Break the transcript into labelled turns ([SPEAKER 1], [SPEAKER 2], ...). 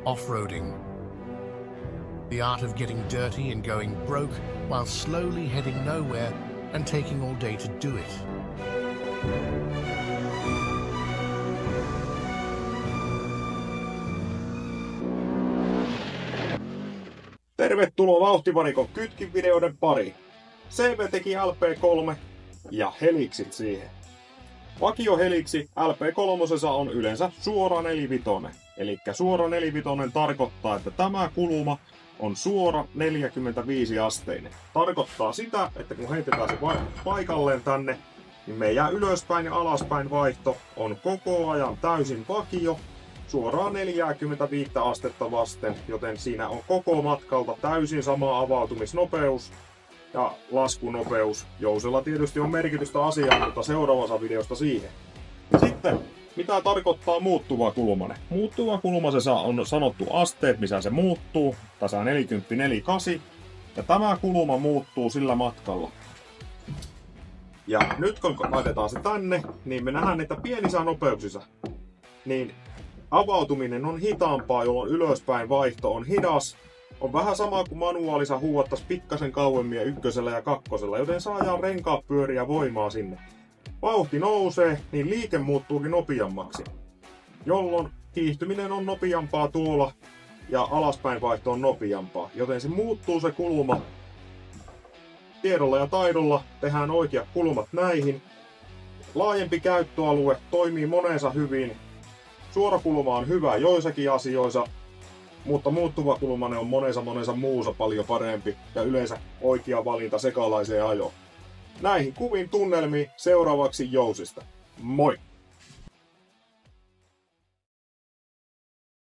[SPEAKER 1] Off-roading. The art of getting dirty and going broke while slowly heading nowhere and taking all day to do it.
[SPEAKER 2] Tervetuloa Vauhtivarikon kytkinvideoiden pariin. CV teki LP3 ja heliksit siihen. Vakio heliksi LP3 on yleensä suora nelivitonen. Eli suora nelivitonen tarkoittaa, että tämä kulma on suora 45 asteinen. Tarkoittaa sitä, että kun heitetään se paikalleen tänne, niin meidän ylöspäin ja alaspäin vaihto on koko ajan täysin vakio, suoraan 45 astetta vasten, joten siinä on koko matkalta täysin sama avautumisnopeus ja laskunopeus. Jousella tietysti on merkitystä asiaan, mutta seuraavassa videosta siihen. Sitten, mitä tarkoittaa muuttuva kulmane? Muuttuva kulmasessa on sanottu asteet, missä se muuttuu, tasa 40, 48, ja tämä kulma muuttuu sillä matkalla. Ja nyt kun laitetaan se tänne, niin me nähdään, että pienissä nopeuksissa niin avautuminen on hitaampaa, jolloin ylöspäin vaihto on hidas. On vähän sama kuin manuaalissa huuattaisi pikkasen kauemmin ykkösellä ja kakkosella, joten saadaan renkaat pyöriä voimaa sinne. Vauhti nousee, niin liike muuttuukin nopeammaksi, jolloin kiihtyminen on nopeampaa tuolla ja alaspäin vaihto on nopeampaa, joten se muuttuu se kulma. Tiedolla ja taidolla tehdään oikeat kulmat näihin. Laajempi käyttöalue toimii moneensa hyvin. Suorakulma on hyvä joissakin asioissa, mutta muuttuva kulmane on monessa muussa paljon parempi ja yleensä oikea valinta sekalaiseen ajoon. Näihin kuviin tunnelmiin seuraavaksi Jousista. Moi!